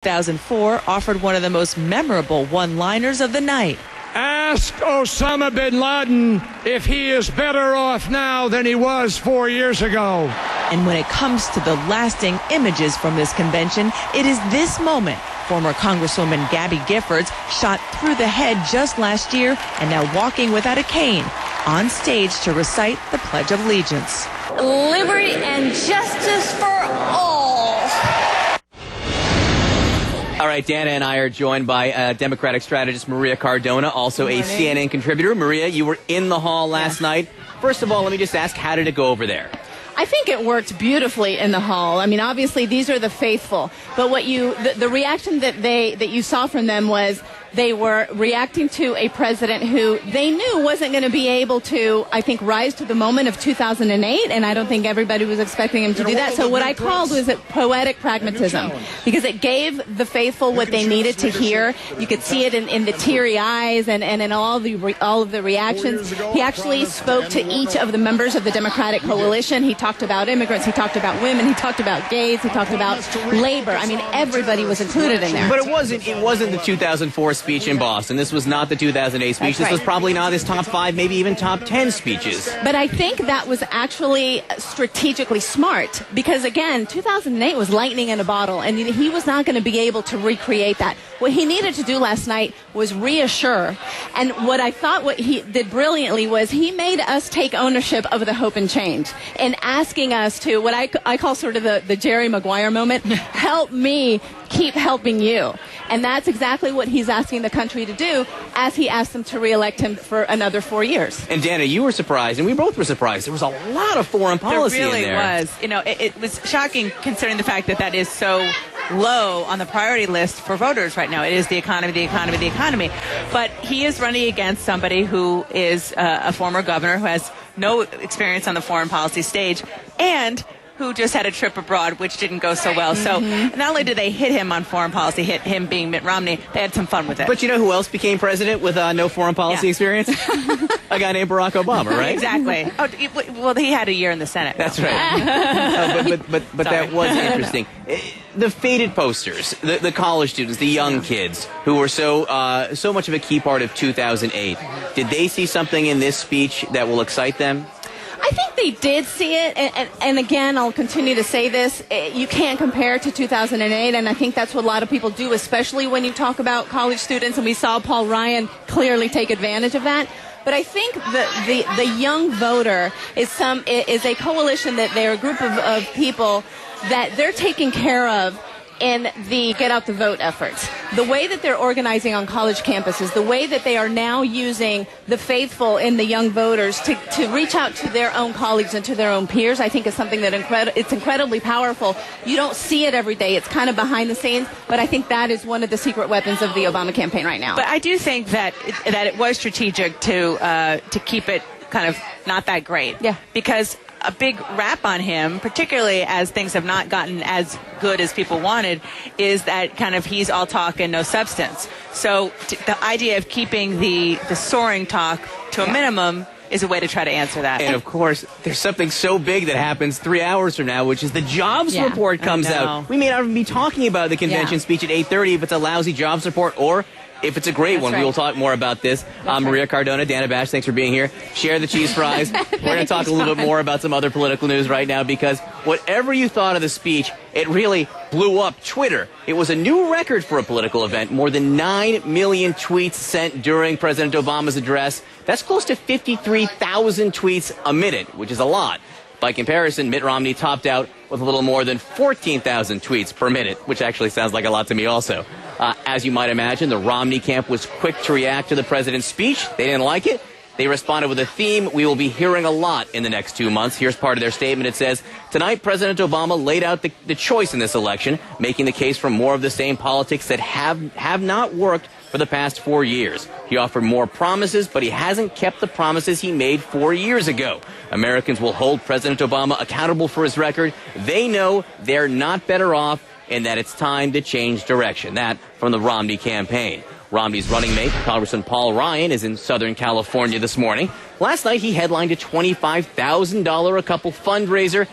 2004 offered one of the most memorable one-liners of the night. Ask Osama bin Laden if he is better off now than he was 4 years ago. And when it comes to the lasting images from this convention, it is this moment. Former Congresswoman Gabby Giffords shot through the head just last year and now walking without a cane on stage to recite the Pledge of Allegiance. Liberty and justice for all. All right, Dana and I are joined by Democratic strategist Maria Cardona, also a CNN contributor. Maria, you were in the hall last night. First of all, let me just ask, how did it go over there? I think it worked beautifully in the hall. I mean, obviously, these are the faithful. But the reaction that you saw from them was they were reacting to a president who they knew wasn't going to be able to, I think, rise to the moment of 2008, and I don't think everybody was expecting him to do that. So what I called was poetic pragmatism, because it gave the faithful what they needed to hear. You could see it in the teary eyes and in all of the reactions. He actually spoke to each of the members of the Democratic coalition. He talked about immigrants. He talked about women. He talked about gays. He talked about labor. I mean, everybody was included in there. But it wasn't the 2004 speech in Boston. This was not the 2008 speech. That's this right. was probably not his top 5, maybe even top 10 speeches. But I think that was actually strategically smart because, again, 2008 was lightning in a bottle, and he was not going to be able to recreate that. What he needed to do last night was reassure. And what I thought what he did brilliantly was he made us take ownership of the hope and change and asking us to, what I call sort of the Jerry Maguire moment, help me keep helping you. And that's exactly what he's asking the country to do as he asked them to reelect him for another 4 years. And Dana, you were surprised, and we both were surprised. There was a lot of foreign policy in there. There really was. You know, it was shocking considering the fact that is so low on the priority list for voters right now. It is the economy, the economy, the economy. But he is running against somebody who is a former governor who has no experience on the foreign policy stage and who just had a trip abroad, which didn't go so well. So not only did they hit him on foreign policy, hit him being Mitt Romney, they had some fun with it. But you know who else became president with no foreign policy experience? A guy named Barack Obama, right? Exactly. Oh, well, he had a year in the Senate. That's right. But that was interesting. The faded posters, the college students, the young kids who were so much of a key part of 2008, did they see something in this speech that will excite them? I think they did see it, and again, I'll continue to say this, you can't compare to 2008, and I think that's what a lot of people do, especially when you talk about college students, and we saw Paul Ryan clearly take advantage of that. But I think the young voter is a coalition that they're a group of people that they're taking care of in the Get Out the Vote efforts. The way that they're organizing on college campuses, the way that they are now using the faithful in the young voters to reach out to their own colleagues and to their own peers, I think is something that it's incredibly powerful. You don't see it every day. It's kind of behind the scenes, but I think that is one of the secret weapons of the Obama campaign right now. But I do think that it was strategic to keep it kind of not that great. Yeah. Because a big rap on him, particularly as things have not gotten as good as people wanted, is that kind of he's all talk and no substance. So the idea of keeping the soaring talk to a minimum is a way to try to answer that. And, of course, there's something so big that happens 3 hours from now, which is the jobs report comes out. We may not even be talking about the convention speech at 8:30 if it's a lousy jobs report, or if it's a great one. Right. We will talk more about this. Maria Cardona, Dana Bash, thanks for being here. Share the cheese fries. We're going to talk a little bit more about some other political news right now, because whatever you thought of the speech, it really blew up Twitter. It was a new record for a political event. More than 9 million tweets sent during President Obama's address. That's close to 53,000 tweets a minute, which is a lot. By comparison, Mitt Romney topped out with a little more than 14,000 tweets per minute, which actually sounds like a lot to me also. As you might imagine, the Romney camp was quick to react to the president's speech. They didn't like it. They responded with a theme we will be hearing a lot in the next 2 months. Here's part of their statement. It says, tonight, President Obama laid out the choice in this election, making the case for more of the same politics that have not worked for the past 4 years. He offered more promises, but he hasn't kept the promises he made 4 years ago. Americans will hold President Obama accountable for his record. They know they're not better off and that it's time to change direction. That from the Romney campaign. Romney's running mate, Congressman Paul Ryan, is in Southern California this morning. Last night, he headlined a $25,000 a couple fundraiser